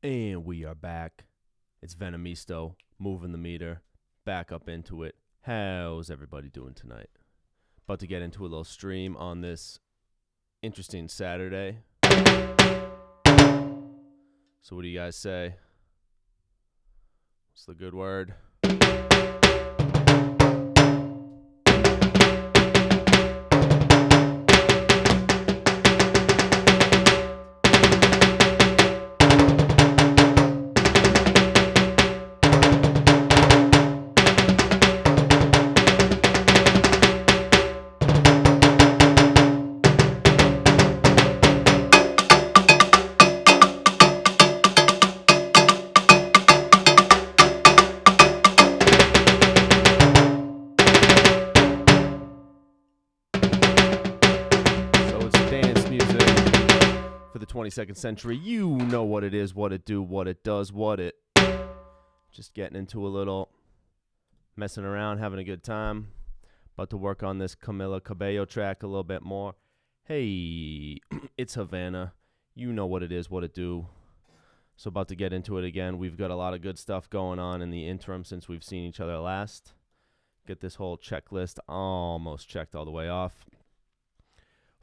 And we are back. It's Venomisto, moving the meter, back up into it. How's everybody doing tonight? About to get into a little stream on this interesting Saturday. So what do you guys say? What's the good word? For the 22nd century, you know what it is, what it do, what it does, what it. Just getting into a little messing around, having a good time. About to work on this Camila Cabello track a little bit more. Hey, it's Havana. You know what it is, what it do. So about to get into it again. We've got a lot of good stuff going on in the interim since we've seen each other last. Get this whole checklist almost checked all the way off.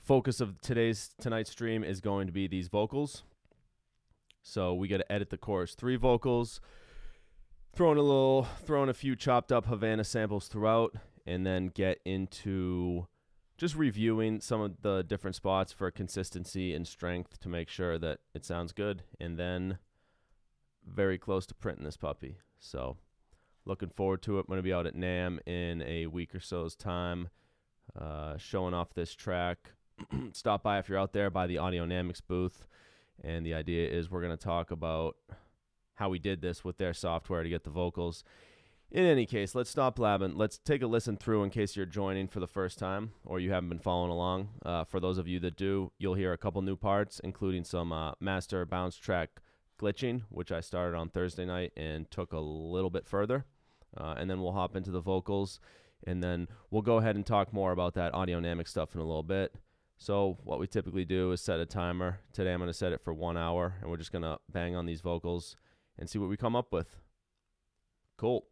Focus of tonight's stream is going to be these vocals. So we got to edit the chorus 3 vocals, throwing a few chopped up Havana samples throughout, and then get into just reviewing some of the different spots for consistency and strength to make sure that it sounds good, and then very close to printing this puppy. So looking forward to it. I'm going to be out at NAMM in a week or so's time, showing off this track. Stop by if you're out there by the Audionamics booth, and the idea is we're going to talk about how we did this with their software to get the vocals. In any case, let's stop blabbing. Let's take a listen through in case you're joining for the first time or you haven't been following along. For those of you that do, you'll hear a couple new parts, including some master bounce track glitching, which I started on Thursday night and took a little bit further. And then we'll hop into the vocals, and then we'll go ahead and talk more about that Audionamics stuff in a little bit. So what we typically do is set a timer. Today I'm going to set it for 1 hour, and we're just going to bang on these vocals and see what we come up with. Cool.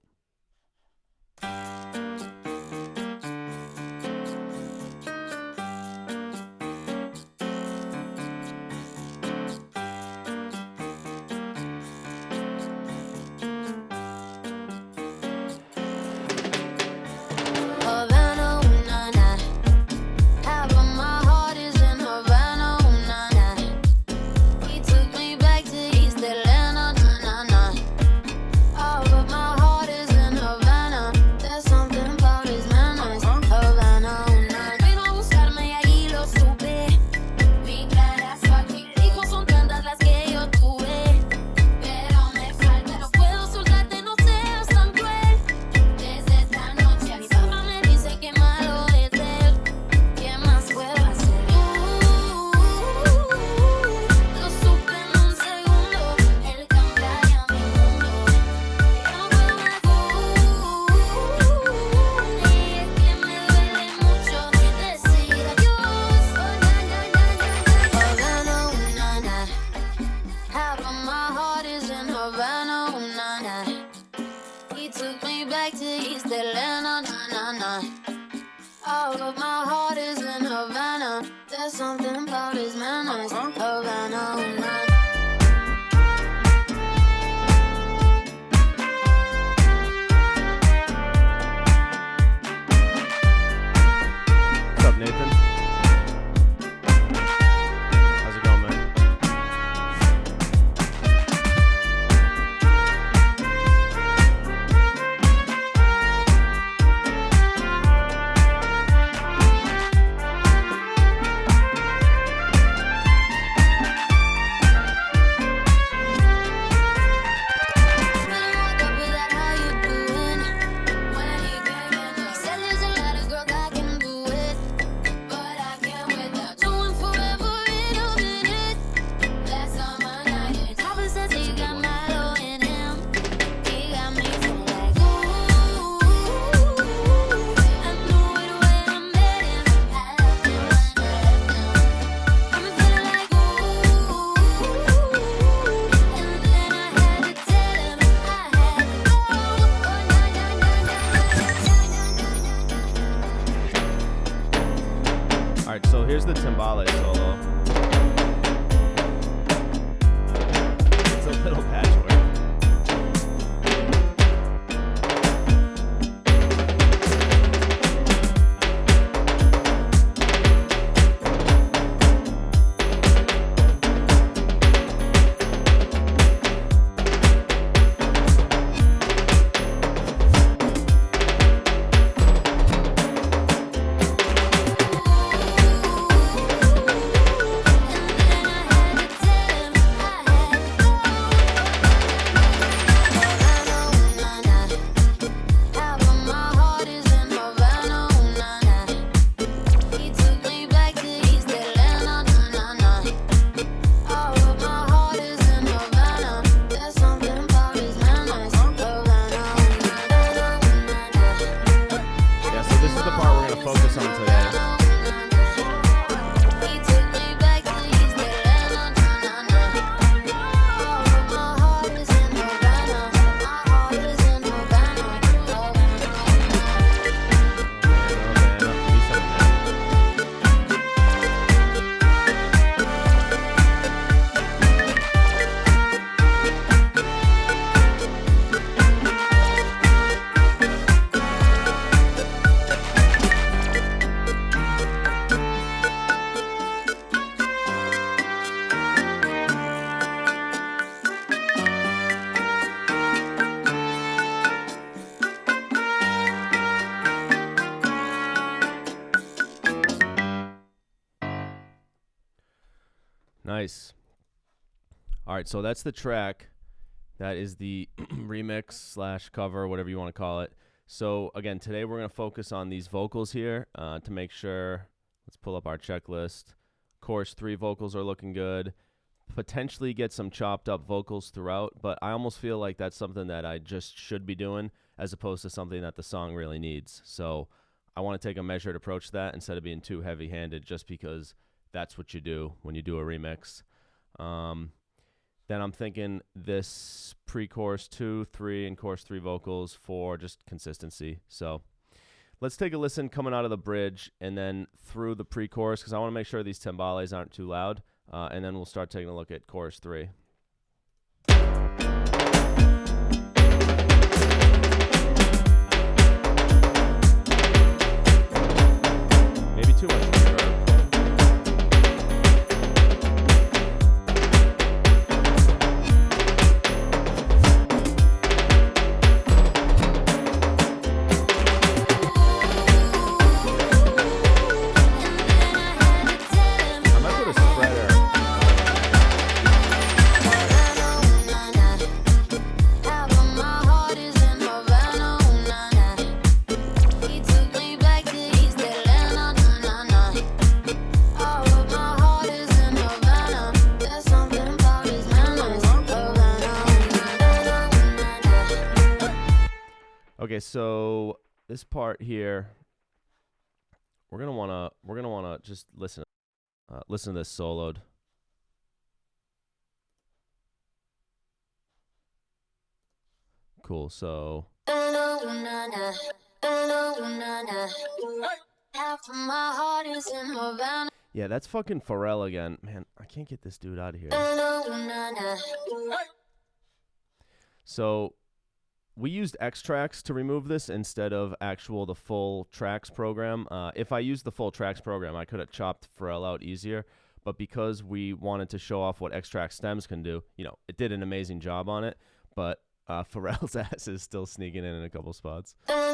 Nice. All right, so that's the track. That is the remix slash cover, whatever you want to call it. So again, today we're going to focus on these vocals here to make sure. Let's pull up our checklist. Chorus 3 vocals are looking good. Potentially get some chopped up vocals throughout, but I almost feel like that's something that I just should be doing as opposed to something that the song really needs. So I want to take a measured approach to that instead of being too heavy-handed, just because that's what you do when you do a remix. Then I'm thinking this pre-chorus 2, 3, and chorus 3 vocals for just consistency. So let's take a listen coming out of the bridge and then through the pre-chorus, because I want to make sure these timbales aren't too loud, and then we'll start taking a look at chorus 3. Maybe too much reverb. Okay, so this part here, we're gonna wanna just listen to this soloed. Cool. So yeah, that's fucking Pharrell again, man. I can't get this dude out of here. So we used extracts to remove this instead of the full tracks program. If I used the full tracks program, I could have chopped Pharrell out easier. But because we wanted to show off what extract stems can do, it did an amazing job on it. But Pharrell's ass is still sneaking in a couple spots. Right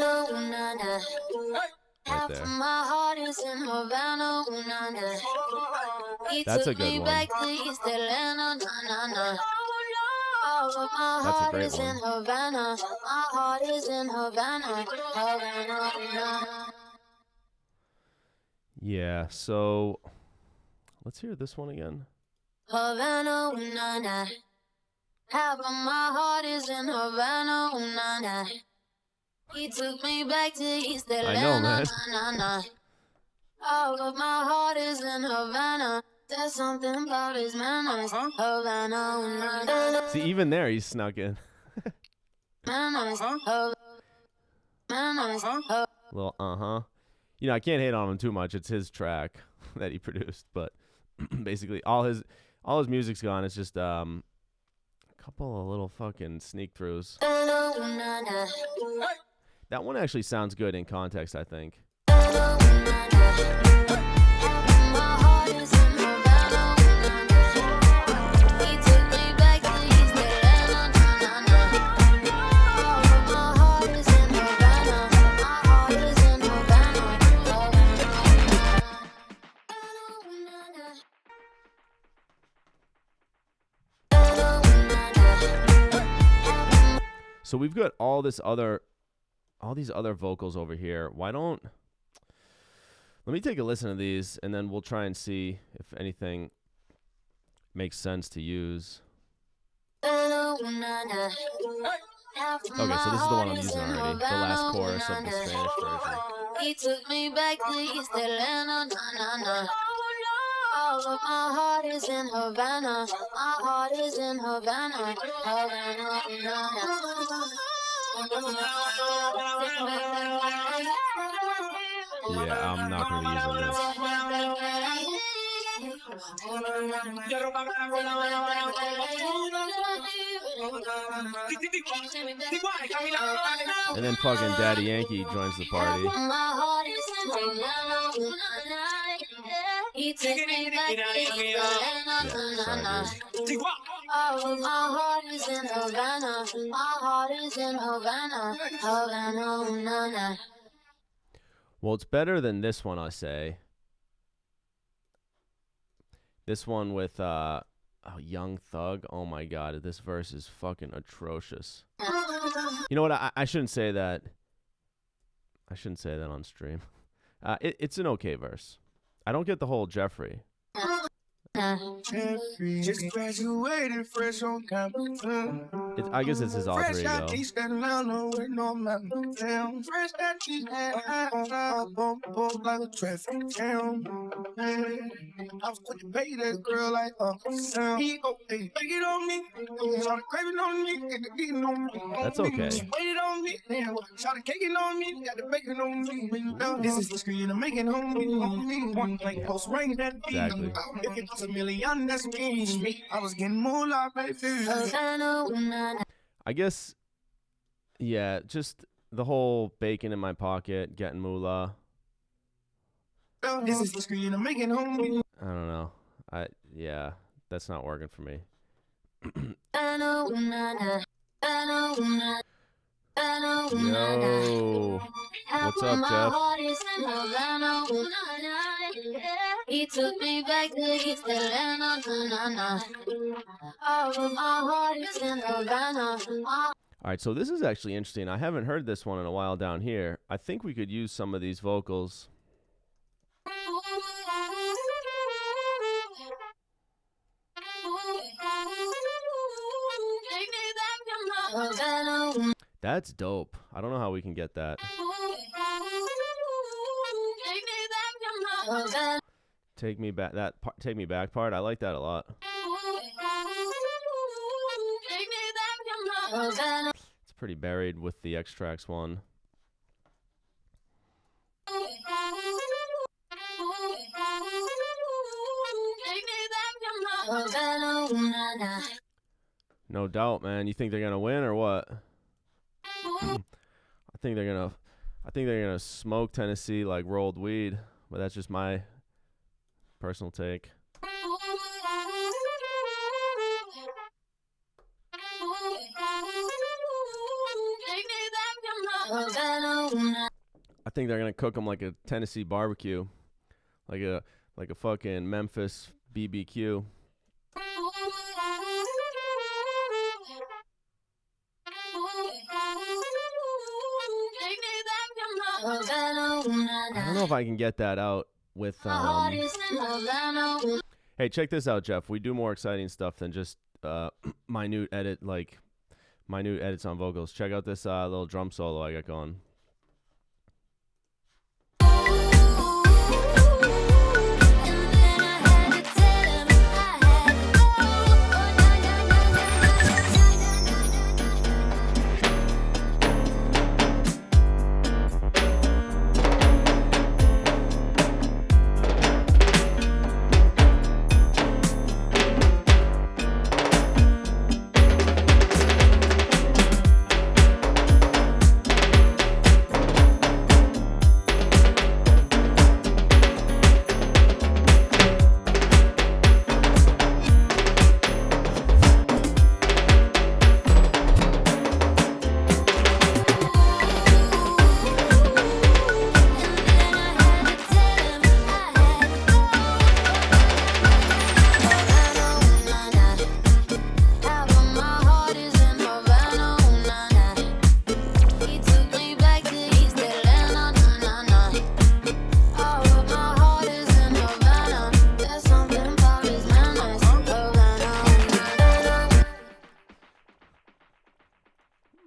there. That's a good one. That's a great one. Yeah, so let's hear this one again. Half of my heart is in Havana. He took me back to East Atlanta. I know, man. All of my heart is in Havana. There's something about his manners. Havana. See, even there, he's snuck in. Well, I can't hate on him too much. It's his track that he produced, but basically all his music's gone. It's just couple of little fucking sneak throughs. That one actually sounds good in context, I think. So we've got all these other vocals over here. Let me take a listen to these, and then we'll try and see if anything makes sense to use. Okay, so this is the one I'm using already. The last chorus of the Spanish version. He took me back to East Atlanta. All of my heart is in Havana. My heart is in Havana. Yeah, I'm not going to be using this. And then fucking Daddy Yankee joins the party. He took me back my heart is in Havana. My heart is in Havana. Havana. Well, it's better than this one, I say. This one with Young Thug. Oh my god, this verse is fucking atrocious. You know what? I shouldn't say that. I shouldn't say that on stream. It's an okay verse. I don't get the whole Jeffrey. Just graduated fresh on campus. I guess it's his alter ego. Fresh that cheese like a traffic jam. I was quick to pay that girl like Sam. He go, hey, take it on me. Try to crave it on me, get the beating on me. That's okay. She waited on me, try to cake it on me, got the bacon on me. This is the screen I'm making on me. One like post range that beat. Exactly. If it was $1 million, that's me. I was getting more like baby. I guess, yeah, just the whole bacon in my pocket, getting moolah. This is the screen I'm making on me. I don't know. Yeah, that's not working for me. Yo, what's up, Jeff? He took me back to East Atlanta. All right, so this is actually interesting. I haven't heard this one in a while down here. I think we could use some of these vocals. That's dope. I don't know how we can get that. Take me back. Take me back part. I like that a lot. It's pretty buried with the extracts one. No doubt, man. You think they're gonna win or what? I think they're gonna smoke Tennessee like rolled weed, but that's just my personal take. I think they're gonna cook them like a Tennessee barbecue, like a fucking Memphis BBQ. I don't know if I can get that out with. Hey, check this out, Jeff. We do more exciting stuff than just minute edits on vocals. Check out this little drum solo I got going.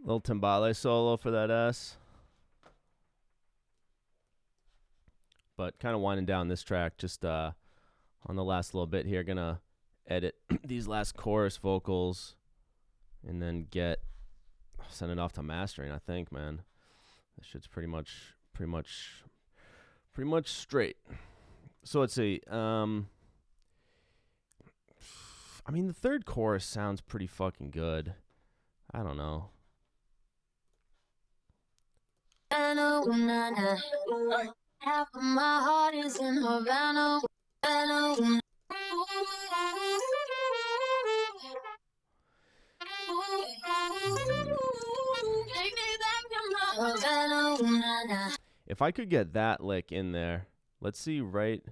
Little timbale solo for that S. But kind of winding down this track, just on the last little bit here, gonna edit these last chorus vocals and then send it off to mastering, I think, man. This shit's pretty much straight. So let's see. I mean, the third chorus sounds pretty fucking good. I don't know. Half of my heart is in Havana. If I could get that lick in there, let's see, right?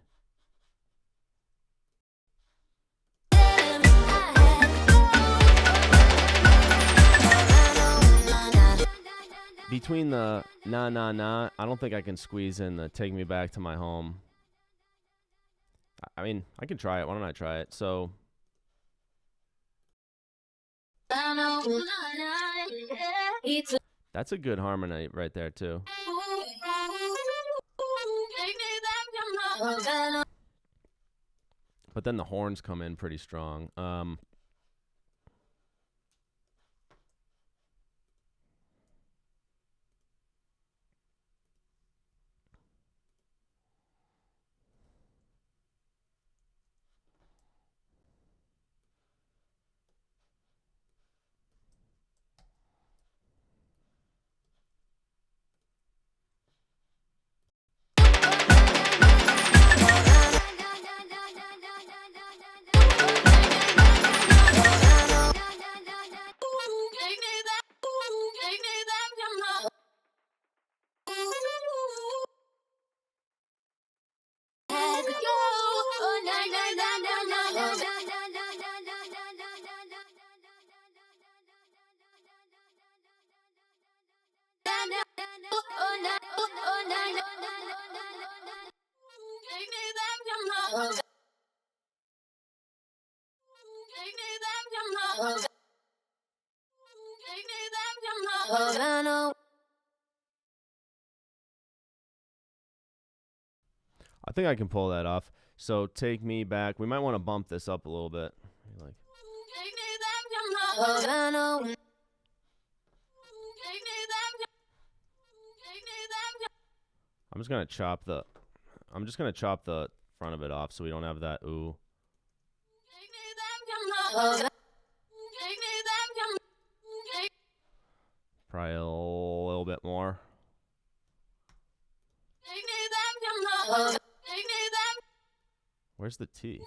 between the na na na, I don't think I can squeeze in the take me back to my home. I mean, I can try it. Why don't I try it? So. That's a good harmony right there, too. But then the horns come in pretty strong. I think I can pull that off. So take me back. We might want to bump this up a little bit. Like. I'm just gonna chop the front of it off so we don't have that ooh. Probably a little bit more. Where's the T?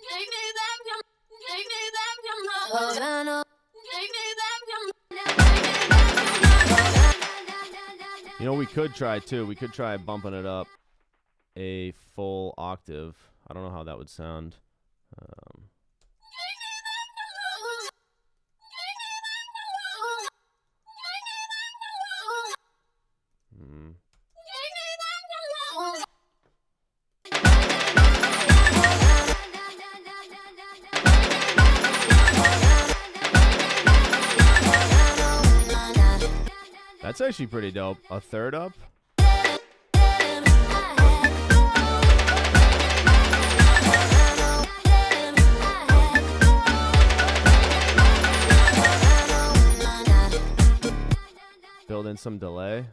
You know, we could try too. We could try bumping it up a full octave. I don't know how that would sound. That's actually pretty dope. A third up? Build in some delay.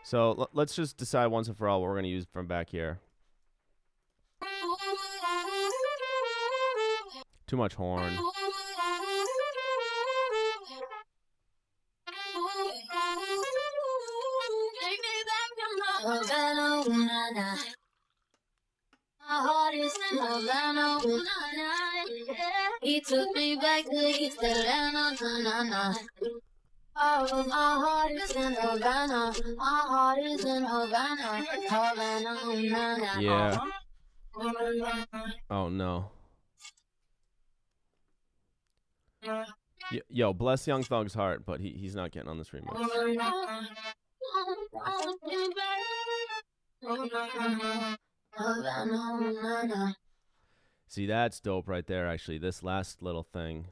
So let's just decide once and for all what we're going to use from back here. Too much horn. He took me back to East Atlanta. Oh, my heart is in Havana. My heart is in Havana. Havana. Yeah. Oh no. Yo, bless Young Thug's heart, but he's not getting on this remix. See, that's dope right there, actually. This last little thing.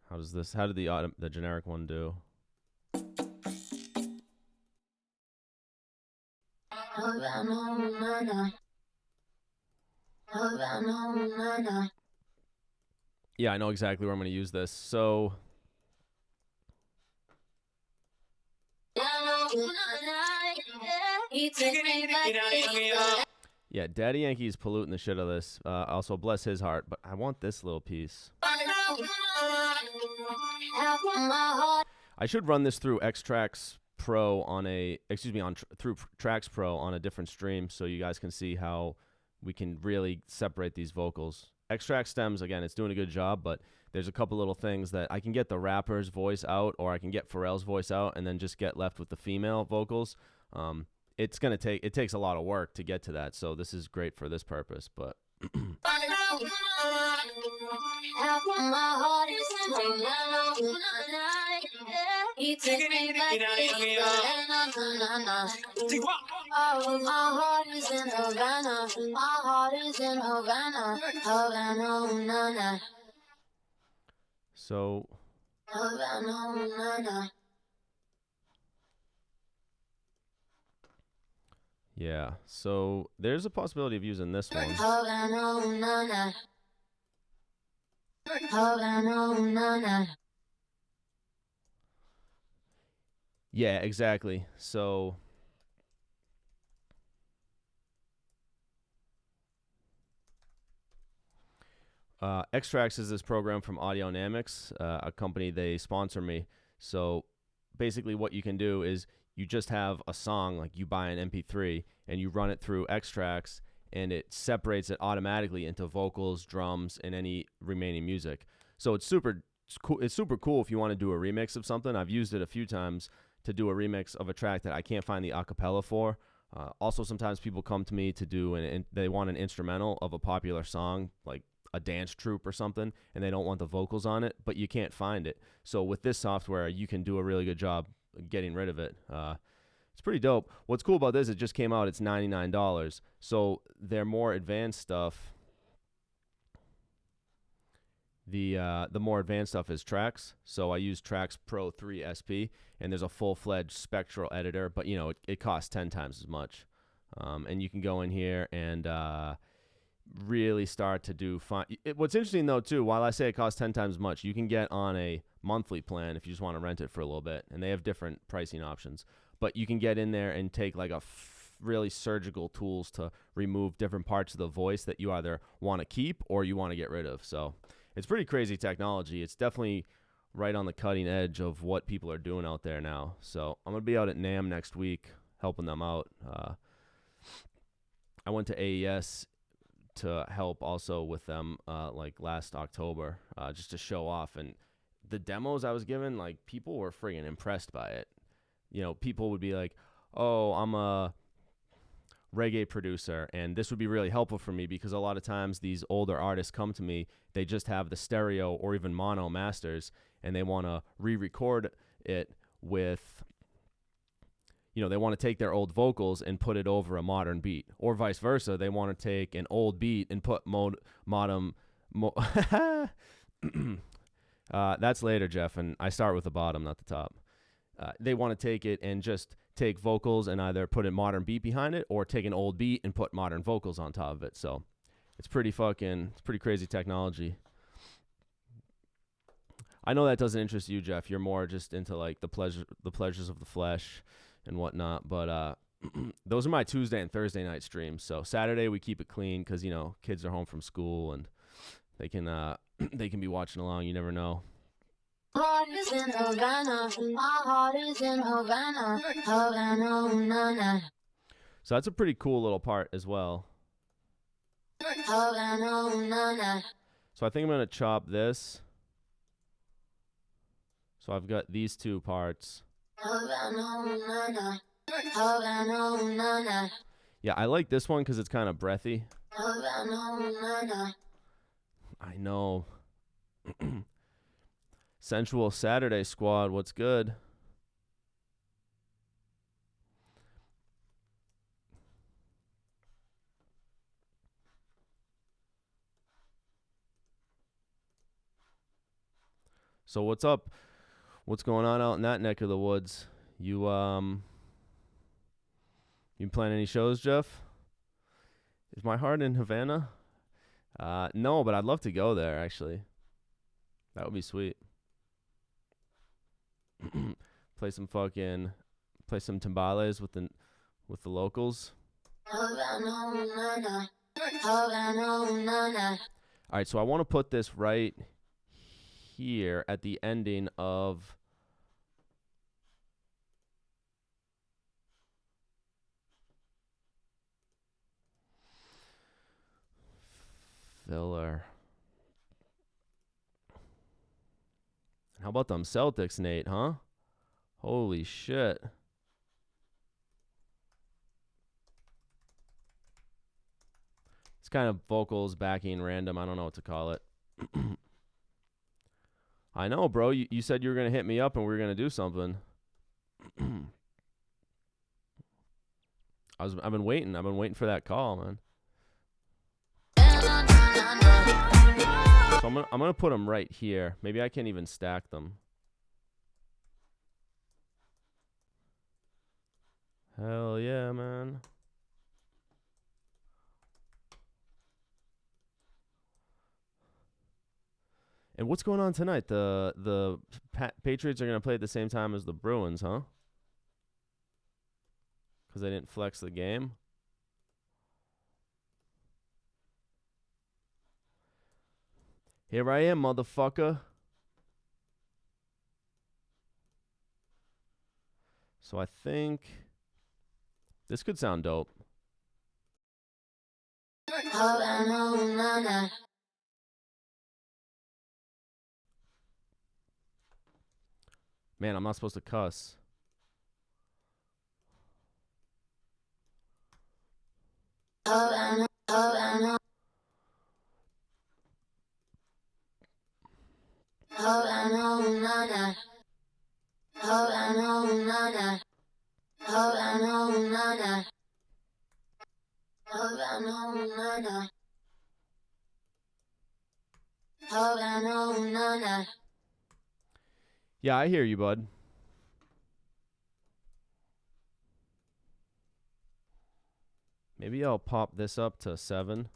How does this? How did the generic one do? Yeah, I know exactly where I'm going to use this. So yeah, Daddy Yankee's polluting the shit out of this. Also, bless his heart, but I want this little piece. I should run this through Xtrax Pro on through Trax Pro on a different stream, so you guys can see how we can really separate these vocals. Xtrax Stems, again, it's doing a good job, but there's a couple little things that I can get the rapper's voice out, or I can get Pharrell's voice out, and then just get left with the female vocals. It takes a lot of work to get to that, so this is great for this purpose, but so yeah, so there's a possibility of using this one. Yeah, exactly. So Xtrax is this program from Audionamics, a company. They sponsor me. So basically what you can do is you just have a song, like you buy an MP3 and you run it through Xtrax, and it separates it automatically into vocals, drums, and any remaining music. So it's super cool if you want to do a remix of something. I've used it a few times to do a remix of a track that I can't find the acapella for. Also, sometimes people come to me to do they want an instrumental of a popular song, like a dance troupe or something, and they don't want the vocals on it, but you can't find it. So with this software, you can do a really good job getting rid of it. It's pretty dope. What's cool about this, it just came out, it's $99. So their more advanced stuff, the more advanced stuff is Trax. So I use Trax Pro 3 SP, and there's a full-fledged spectral editor, but it costs 10 times as much. And you can go in here and really start to do fine. What's interesting though too, while I say it costs 10 times as much, you can get on a monthly plan if you just want to rent it for a little bit, and they have different pricing options. But you can get in there and take like really surgical tools to remove different parts of the voice that you either want to keep or you want to get rid of. So it's pretty crazy technology. It's definitely right on the cutting edge of what people are doing out there now. So I'm gonna be out at NAMM next week helping them out. I went to AES to help also with them like last October, just to show off, and the demos I was given, like, people were friggin' impressed by it. People would be like, oh, I'm a reggae producer, and this would be really helpful for me, because a lot of times these older artists come to me, they just have the stereo or even mono masters, and they want to re-record it with, they want to take their old vocals and put it over a modern beat, or vice versa. They want to take an old beat and put that's later, Jeff, and I start with the bottom, not the top. They want to take it and just take vocals and either put a modern beat behind it, or take an old beat and put modern vocals on top of it. So it's pretty crazy technology. I know that doesn't interest you, Jeff. You're more just into like the pleasures of the flesh and whatnot, but those are my Tuesday and Thursday night streams. So Saturday we keep it clean because kids are home from school and they can be watching along. You never know. Heart is in Havana, my heart is in Havana, Havana. So that's a pretty cool little part as well. Havana. So I think I'm gonna chop this. So I've got these two parts. Yeah, I like this one because it's kind of breathy. I know. Sensual Saturday Squad, what's good? So what's up? What's going on out in that neck of the woods? You You playing any shows, Jeff? Is my heart in Havana? No, but I'd love to go there, actually. That would be sweet. Play some timbales with the locals. All right, so I want to put this right here at the ending of filler. How about them Celtics, Nate, huh? Holy shit. It's kind of vocals, backing, random. I don't know what to call it. I know, bro. You said you were going to hit me up and we were going to do something. I've been waiting. I've been waiting for that call, man. So I'm gonna put them right here. Maybe I can't even stack them. Hell yeah, man. And what's going on tonight? The Patriots are gonna play at the same time as the Bruins, huh? Because they didn't flex the game. Here I am, motherfucker. So I think this could sound dope. Man, I'm not supposed to cuss. Yeah, I hear you, bud. Maybe I'll pop this up to 7.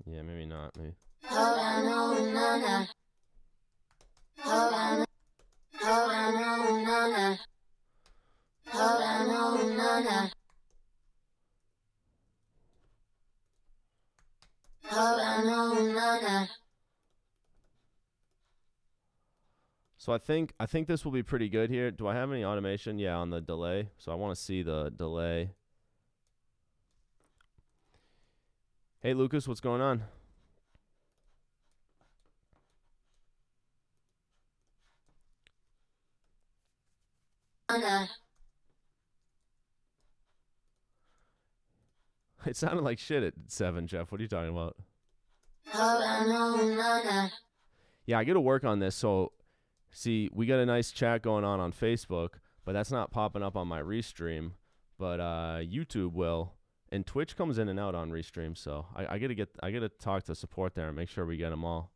Yeah, maybe not. Maybe. So I think this will be pretty good here. Do I have any automation? Yeah, on the delay. So I want to see the delay. Hey, Lucas, what's going on? It sounded like shit at 7, Jeff. What are you talking about? Yeah, I got to work on this. So, see, we got a nice chat going on Facebook, but that's not popping up on my restream. But YouTube will, and Twitch comes in and out on restream. So I gotta talk to support there and make sure we get them all.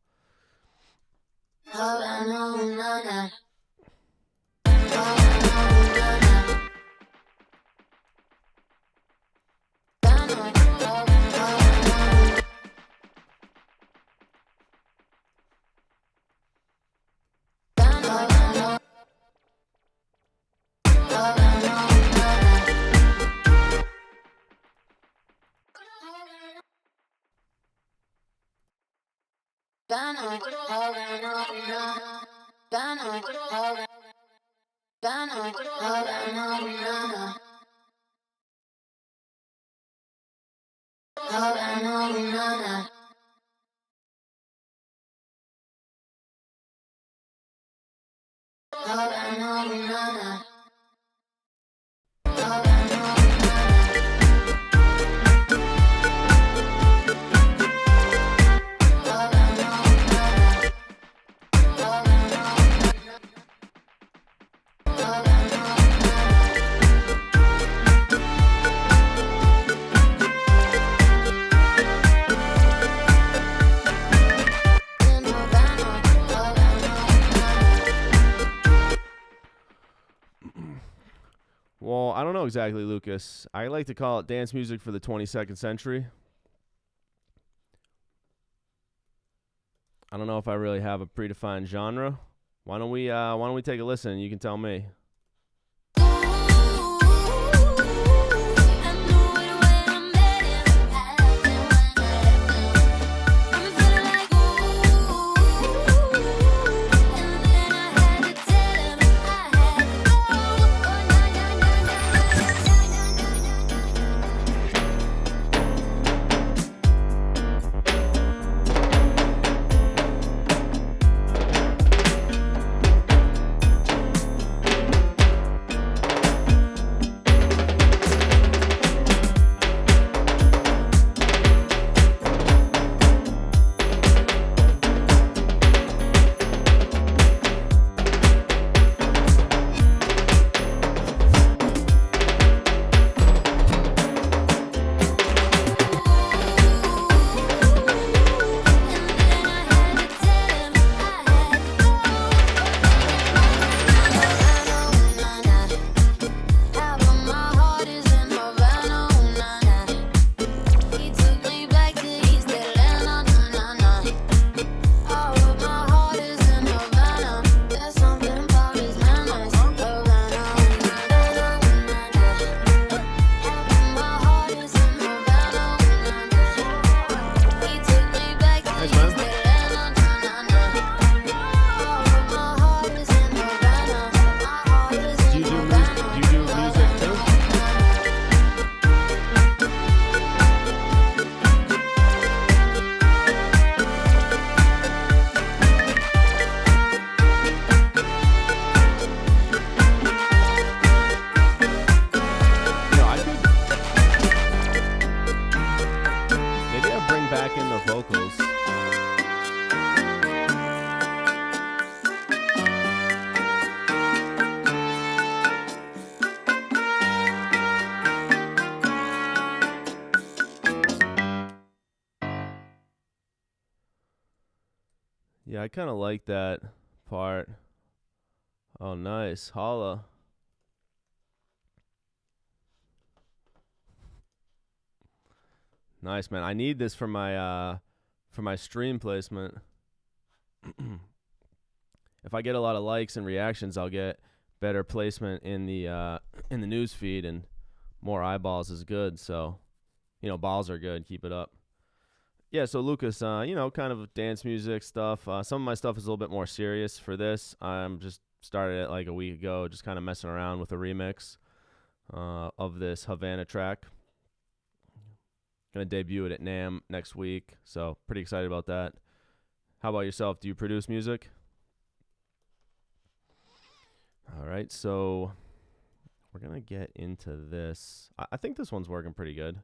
exactly, Lucas. I like to call it dance music for the 22nd century. I don't know if I really have a predefined genre. Why don't we take a listen? You can tell me. Yeah, I kind of like that part. Oh, nice. Holla. Nice, man. I need this for my stream placement. If I get a lot of likes and reactions, I'll get better placement in the news feed, and more eyeballs is good. So, balls are good. Keep it up. Yeah, so Lucas, kind of dance music stuff. Some of my stuff is a little bit more serious for this. I'm just started it like a week ago, just kind of messing around with a remix of this Havana track. Gonna debut it at NAMM next week, so pretty excited about that. How about yourself? Do you produce music? All right, so we're gonna get into this. I think this one's working pretty good.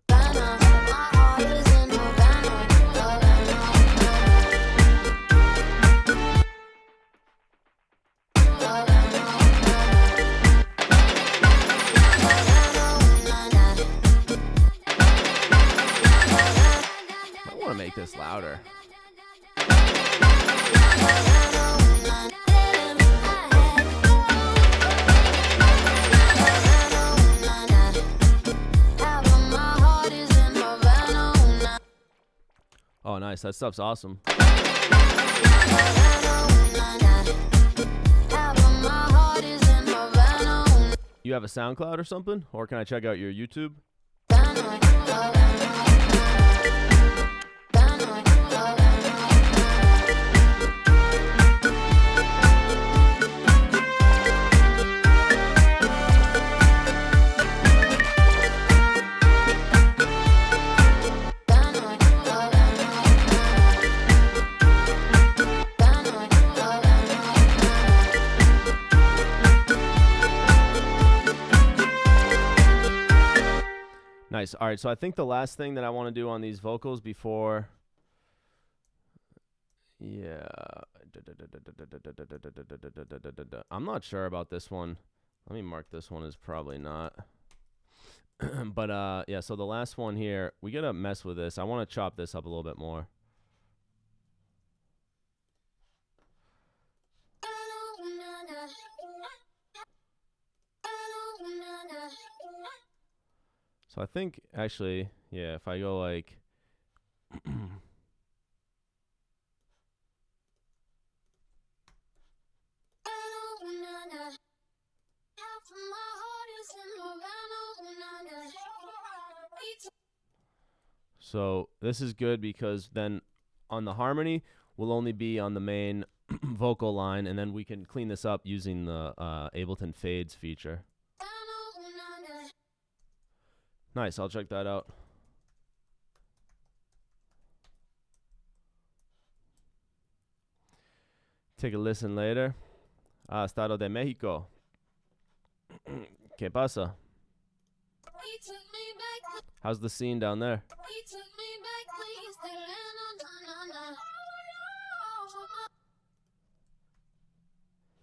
I want to make this louder. Oh, nice. That stuff's awesome. You have a SoundCloud or something? Or can I check out your YouTube? Nice. All right, so I think the last thing that I want to do on these vocals before... Yeah. I'm not sure about this one. Let me mark this one as probably not. But, yeah, so the last one here, we got to mess with this. I want to chop this up a little bit more. So I think actually, yeah, if I go like so this is good because then on the harmony will only be on the main vocal line, and then we can clean this up using the Ableton fades feature. Nice, I'll check that out. Take a listen later. Estado de Mexico. ¿Qué pasa? How's the scene down there?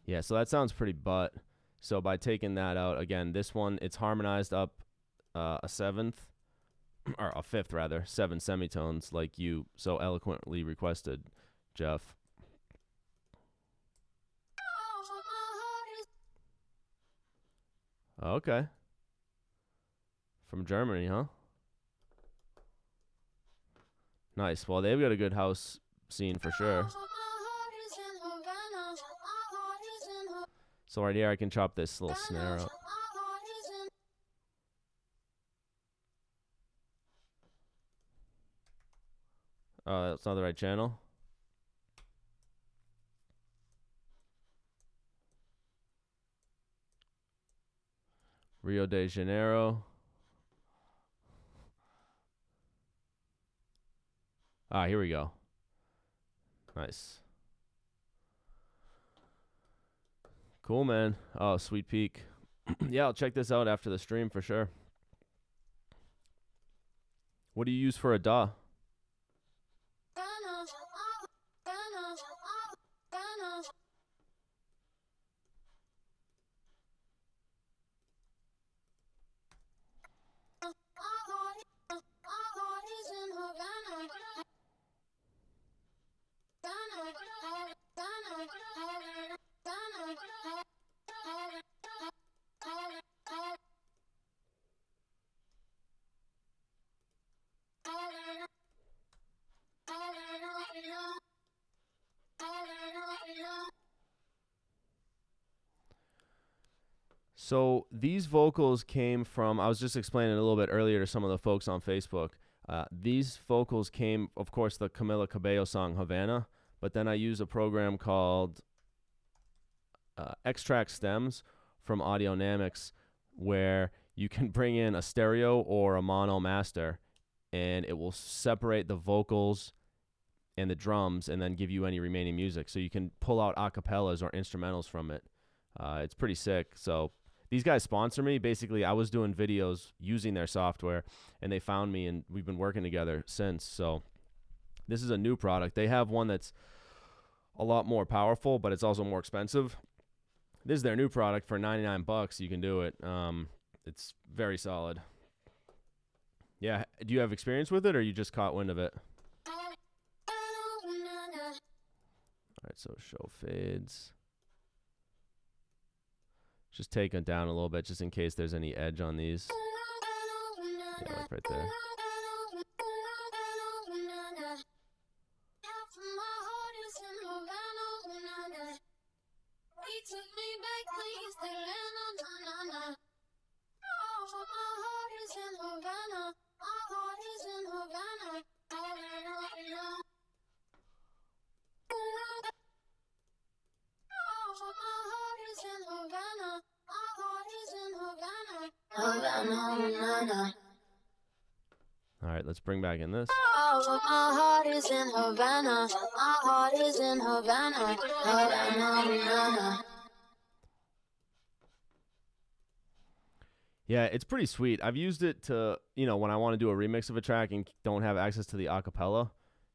Yeah, so that sounds pretty butt. So by taking that out, again, this one, it's harmonized up a seventh, or a fifth rather, 7 semitones like you so eloquently requested, Jeff. Okay. From Germany, huh? Nice. Well, they've got a good house scene for sure. So right here, I can chop this little snare up. Oh, that's not the right channel. Rio de Janeiro. Ah, here we go. Nice. Cool, man. Oh, sweet peek. Yeah, I'll check this out after the stream for sure. What do you use for a DAW? So these vocals came from, I was just explaining a little bit earlier to some of the folks on Facebook. These vocals came, of course, the Camila Cabello song Havana, but then I use a program called Extract Stems from Audionamics, where you can bring in a stereo or a mono master, and it will separate the vocals and the drums and then give you any remaining music. So you can pull out acapellas or instrumentals from it. It's pretty sick. So these guys sponsor me. Basically, I was doing videos using their software, and they found me, and we've been working together since. So this is a new product. They have one that's a lot more powerful, but it's also more expensive. This is their new product for $99. You can do it. It's very solid. Yeah. Do you have experience with it, or you just caught wind of it? All right. So show fades. Just take it down a little bit just in case there's any edge on these. Yeah, like right there. All right, let's bring back in this. My heart is in Havana. My heart is in Havana. Havana. Yeah, it's pretty sweet. I've used it to, when I want to do a remix of a track and don't have access to the acapella,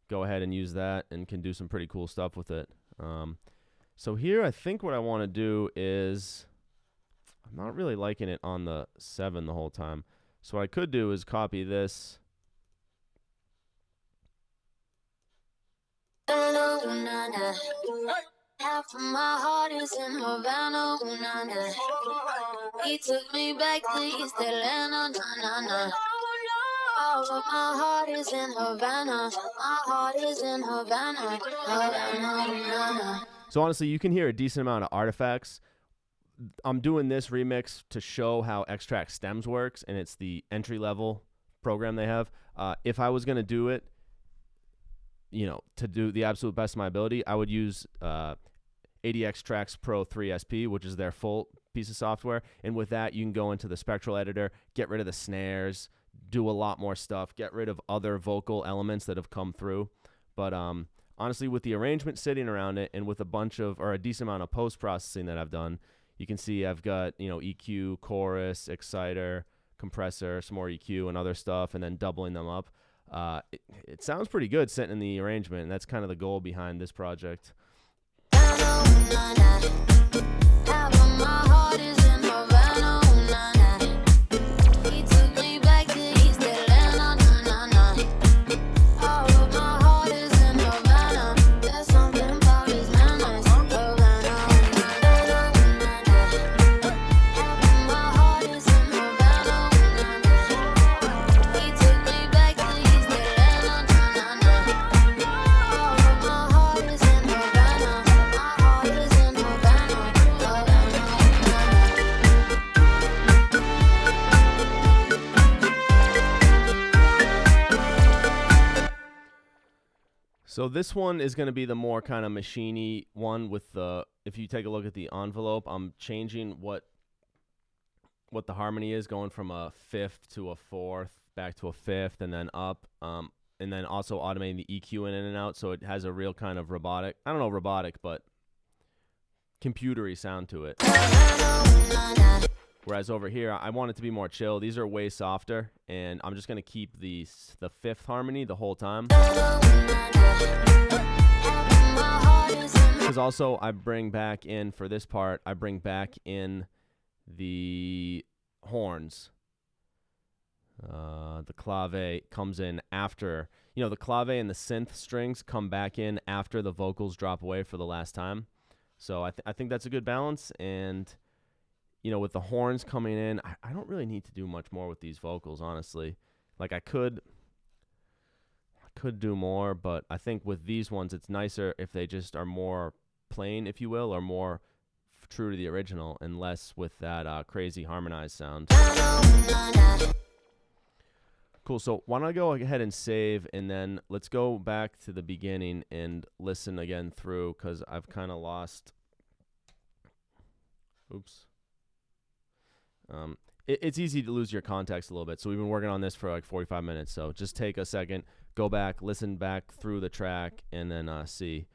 go ahead and use that and can do some pretty cool stuff with it. So here, I think what I want to do is, I'm not really liking it on the 7 the whole time. So what I could do is copy this. Half of my heart is in Havana, ooh, nah, nah. He took me back to East Atlanta, nah, nah, nah. All of my heart is in Havana. My heart is in Havana, Havana, ooh, nah, nah. So honestly, you can hear a decent amount of artifacts. I'm doing this remix to show how Extract Stems works, and it's the entry-level program they have. If I was going to do it, to do the absolute best of my ability, I would use ADX Tracks Pro 3 SP, which is their full piece of software. And with that, you can go into the spectral editor, get rid of the snares, do a lot more stuff, get rid of other vocal elements that have come through. But honestly, with the arrangement sitting around it and with a decent amount of post-processing that I've done, you can see I've got, EQ, chorus, exciter, compressor, some more EQ and other stuff, and then doubling them up. It sounds pretty good sitting in the arrangement, and that's kind of the goal behind this project. So this one is going to be the more kind of machiney one with if you take a look at the envelope, I'm changing what the harmony is, going from a fifth to a fourth, back to a fifth, and then up, and then also automating the EQ in and out, so it has a real kind of robotic, but computery sound to it. Whereas over here, I want it to be more chill. These are way softer, and I'm just going to keep the fifth harmony the whole time. Because also, I bring back in, for this part, the horns. The clave comes in after. The clave and the synth strings come back in after the vocals drop away for the last time. So I think that's a good balance, and with the horns coming in, I don't really need to do much more with these vocals, honestly. Like, I could do more, but I think with these ones, it's nicer if they just are more plain, if you will, or more true to the original, and less with that crazy harmonized sound. Cool, so why don't I go ahead and save, and then let's go back to the beginning and listen again through, because I've kind of lost... Oops. It's easy to lose your context a little bit, so we've been working on this for like 45 minutes, so just take a second, go back, listen back through the track, and then see.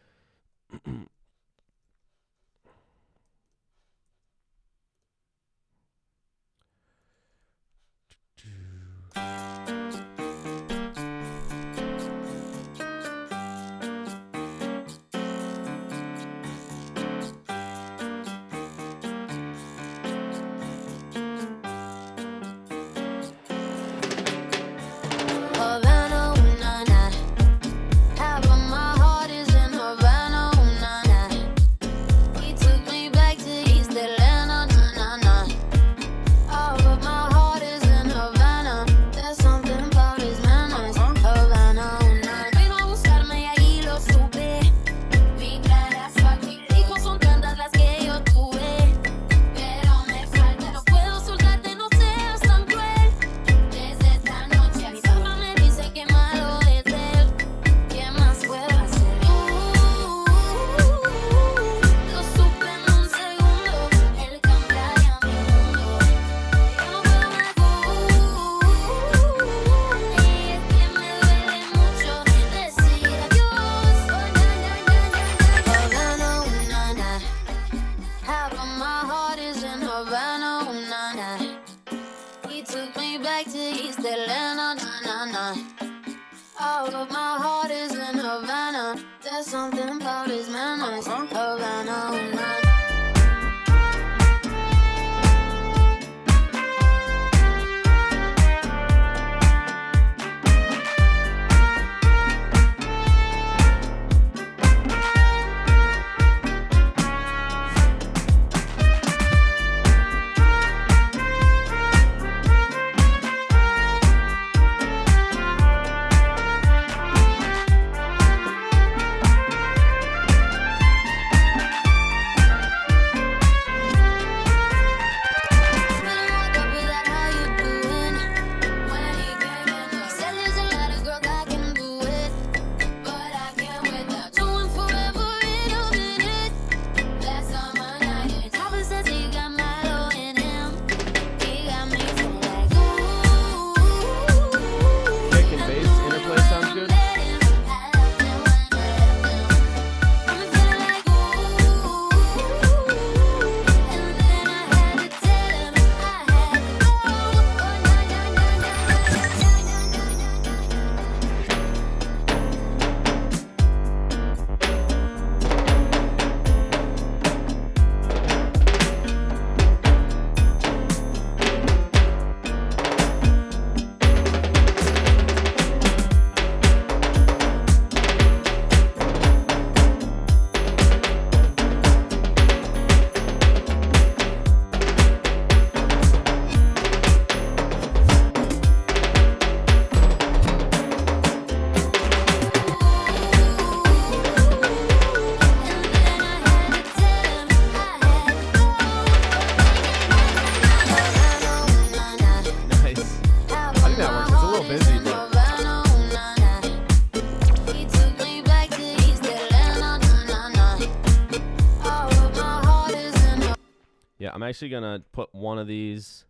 Yeah, I'm actually going to put one of these.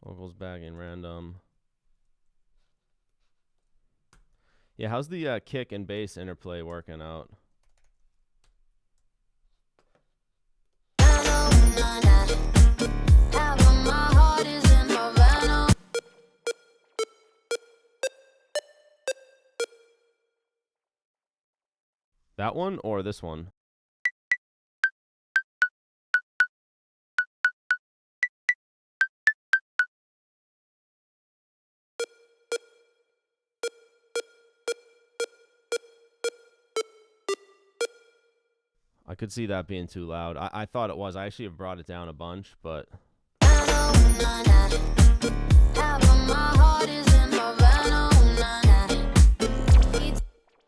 Vocals back in random. Yeah, how's the kick and bass interplay working out? That one or this one? I could see that being too loud. I thought it was. I actually have brought it down a bunch, but...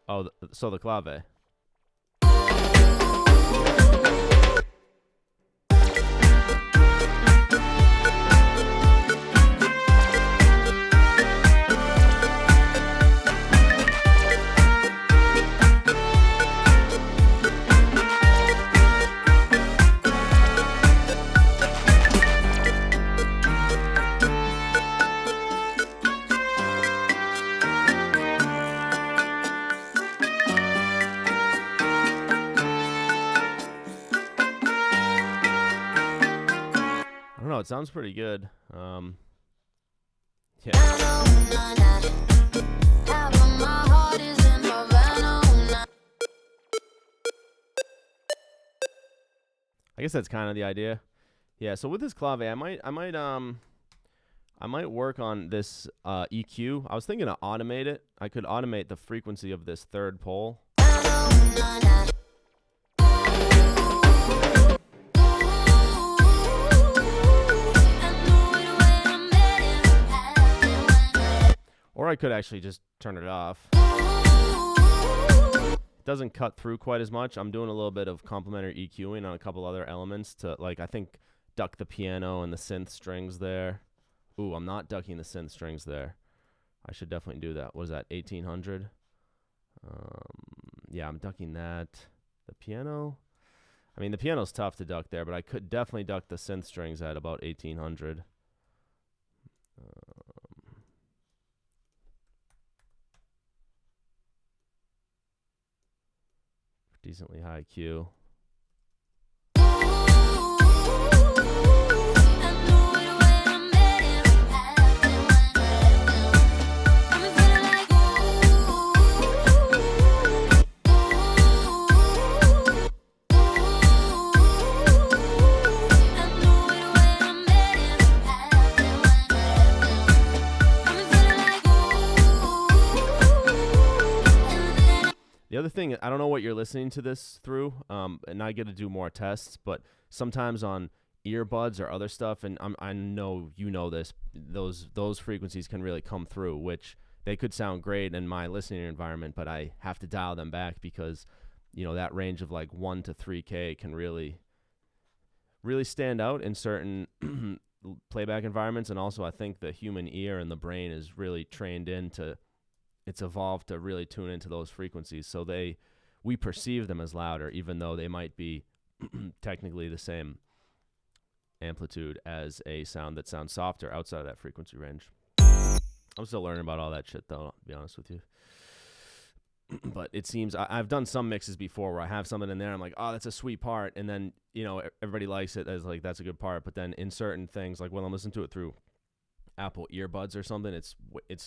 Oh, so the clave. It sounds pretty good. Yeah. I guess that's kind of the idea. Yeah, so with this clave, I might work on this EQ. I was thinking to automate it. I could automate the frequency of this third pole. Or I could actually just turn it off. It doesn't cut through quite as much. I'm doing a little bit of complementary EQing on a couple other elements to, like, I think duck the piano and the synth strings there. Ooh, I'm not ducking the synth strings there. I should definitely do that. What is that, 1800? Yeah, I'm ducking that. The piano? I mean, the piano's tough to duck there, but I could definitely duck the synth strings at about 1800. Decently high Q. The other thing, I don't know what you're listening to this through, and I get to do more tests, but sometimes on earbuds or other stuff, and I know you know this, those frequencies can really come through, which they could sound great in my listening environment, but I have to dial them back because, you know, that range of like 1 to 3K can really stand out in certain playback environments, and also I think the human ear and the brain is really trained into... It's evolved to really tune into those frequencies, so we perceive them as louder, even though they might be technically the same amplitude as a sound that sounds softer outside of that frequency range. I'm still learning about all that shit, though, to be honest with you. But it seems I've done some mixes before where I have something in there, I'm like, oh, that's a sweet part, and then, you know, everybody likes it as like that's a good part. But then in certain things, like when I'm listening to it through Apple earbuds or something, it's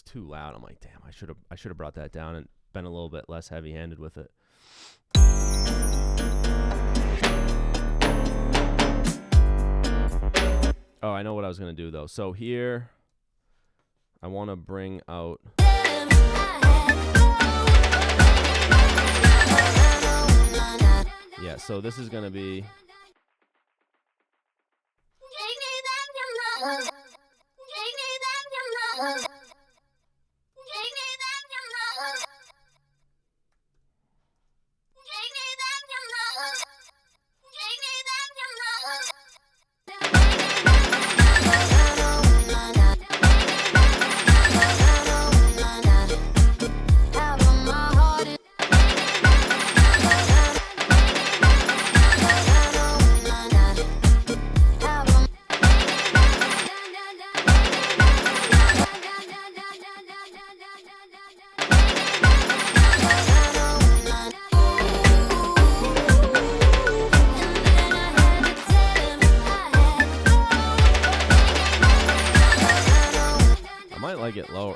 too loud. I'm like, damn, I should have brought that down and been a little bit less heavy-handed with it. Oh, I know what I was gonna do though. So here, I want to bring out. Yeah, so this is gonna be.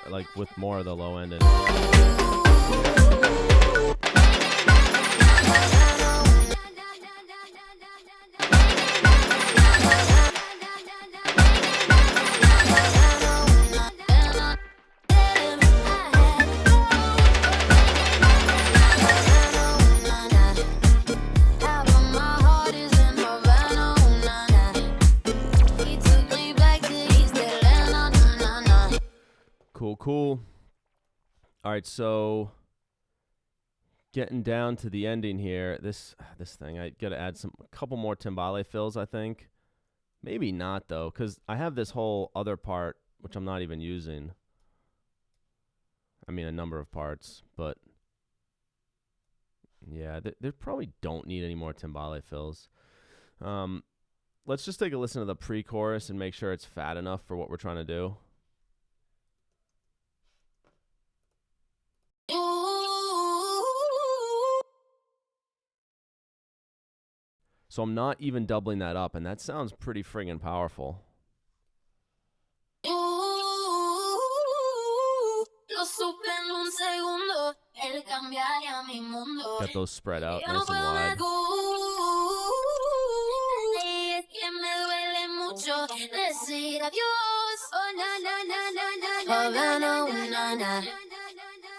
low, like with more of the low end. And cool. All right, so getting down to the ending here, this thing, I gotta add a couple more timbale fills, I think. Maybe not though, because I have this whole other part which I'm not even using. I mean, a number of parts, but yeah, they probably don't need any more timbale fills. Let's just take a listen to the pre-chorus and make sure it's fat enough for what we're trying to do. So I'm not even doubling that up, and that sounds pretty friggin' powerful. Got those spread out nice and wide.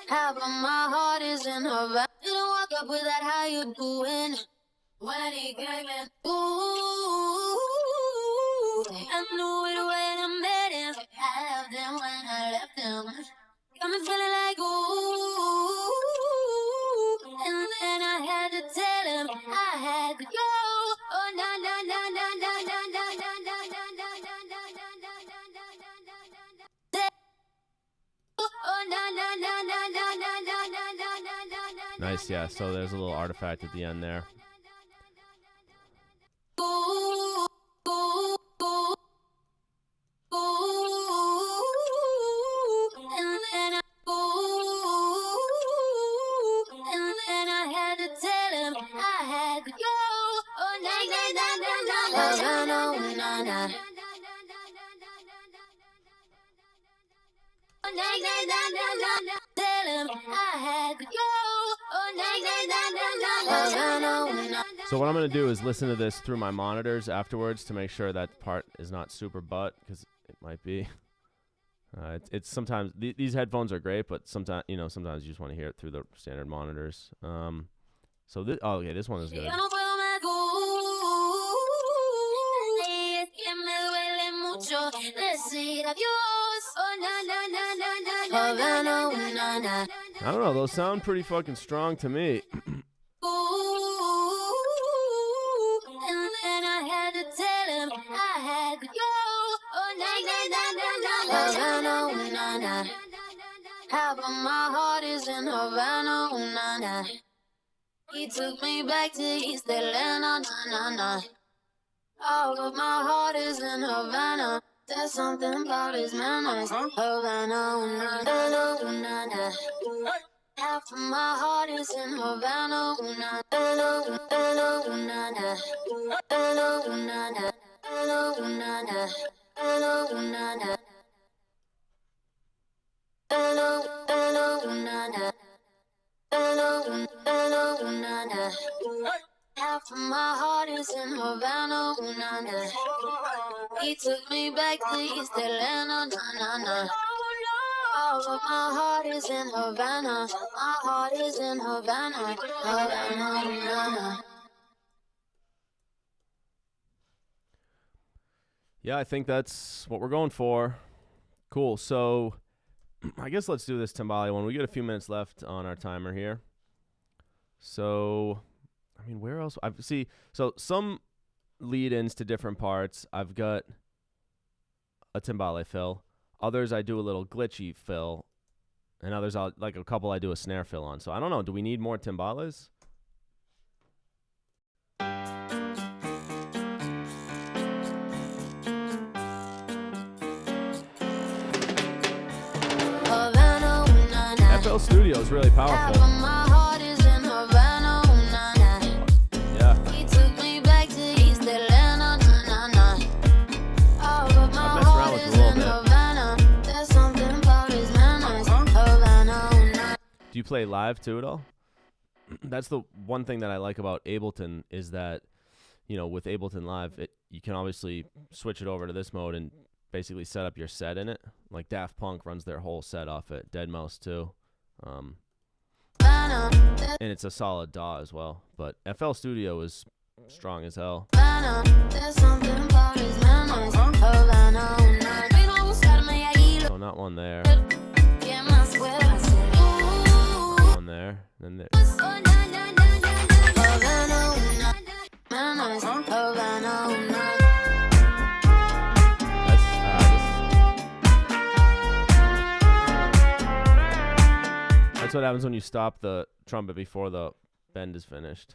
Half of my heart is in Havana. Didn't walk up with that, how you doing? When he came in, ooh, I knew it when I met him. I loved him when I left him. Got me feeling like ooh, and then I had to tell him I had to go. Oh na na na na na na na na na na na na na na na. Oh na na na na na na na na na na. Nice, yeah. So there's a little artifact at the end there. So what I'm going to do is listen to this through my monitors afterwards to make sure that part is not super butt, because it might be. It's sometimes these headphones are great, but sometimes you just want to hear it through the standard monitors. So this, oh okay, this one is good. I don't know, those sound pretty fucking strong to me. Half of my heart is in Havana, na na. He took me back to East Atlanta, na na na. All of my heart is in Havana. There's something about his manners. Havana, na na na na. Half of my heart is in Havana, na na na na na na na na na na. Half of my heart is in Havana, na na. He took me back to East Atlanta, na na na. All of my heart is in Havana. My heart is in Havana, Havana, na na. Yeah, I think that's what we're going for. Cool. So I guess let's do this timbale one. We got a few minutes left on our timer here. So, I mean, where else? So some lead-ins to different parts. I've got a timbale fill. Others I do a little glitchy fill. And others, like a couple I do a snare fill on. So I don't know. Do we need more timbales? FL Studio is really powerful. Yeah. I've messed around with it a little bit. you play live too at all? That's the one thing that I like about Ableton is that, you know, with Ableton Live, you can obviously switch it over to this mode and basically set up your set in it. Like Daft Punk runs their whole set off it. Deadmau5 too. And it's a solid DAW as well. But FL Studio is strong as hell. So not one there. One there. Then there. That's what happens when you stop the trumpet before the bend is finished.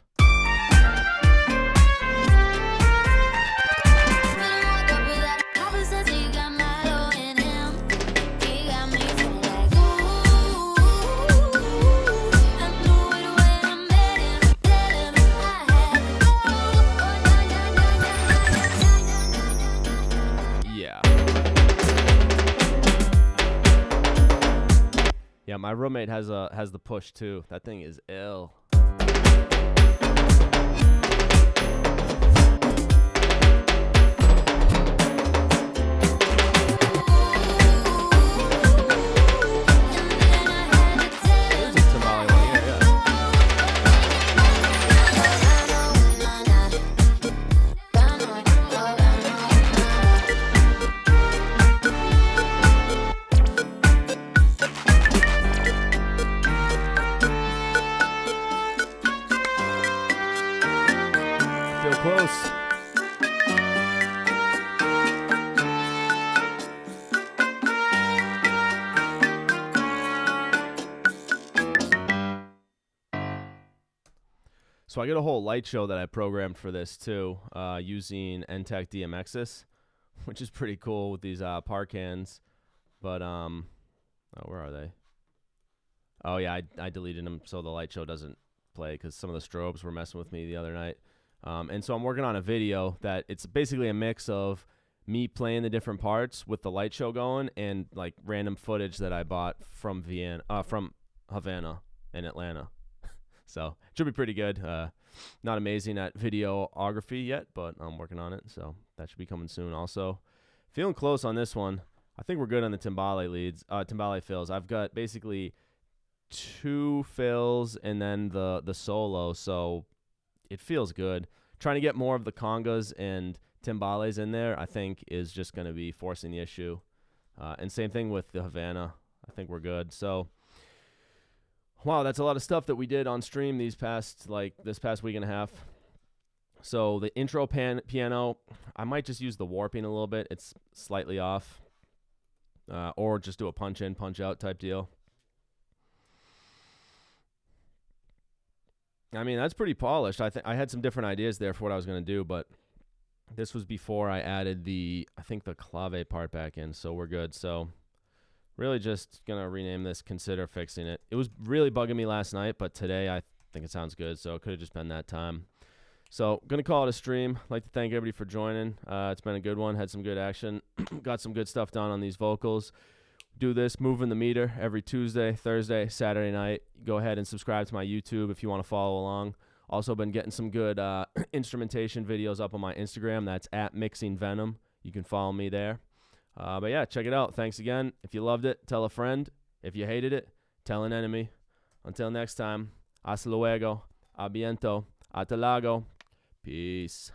Yeah, my roommate has the push too. That thing is ill. Close. So I got a whole light show that I programmed for this too, using NTech DMXs, which is pretty cool with these Parkans. But oh, where are they? Oh yeah, I deleted them so the light show doesn't play because some of the strobes were messing with me the other night. And so I'm working on a video that it's basically a mix of me playing the different parts with the light show going and like random footage that I bought from Havana and Atlanta. So it should be pretty good. Not amazing at videography yet, but I'm working on it. So that should be coming soon. Also, feeling close on this one. I think we're good on the timbale leads, timbale fills. I've got basically 2 fills and then the solo. So it feels good. Trying to get more of the congas and timbales in there, I think, is just going to be forcing the issue. And same thing with the Havana. I think we're good. So, wow, that's a lot of stuff that we did on stream this past week and a half. So the intro piano, I might just use the warping a little bit. It's slightly off. Or just do a punch in, punch out type deal. I mean, that's pretty polished. I had some different ideas there for what I was going to do, but this was before I added the clave part back in, so we're good. So really just going to rename this, consider fixing it. It was really bugging me last night, but today I think it sounds good, so it could have just been that time. So going to call it a stream. I'd like to thank everybody for joining. It's been a good one. Had some good action. Got some good stuff done on these vocals. Do this, moving the meter every Tuesday, Thursday, Saturday night. Go ahead and subscribe to my YouTube if you want to follow along. Also been getting some good instrumentation videos up on my Instagram. That's @mixingvenom. You can follow me there. But yeah, check it out. Thanks again. If you loved it, tell a friend. If you hated it, tell an enemy. Until next time, hasta luego, a biento, hasta lago. Peace.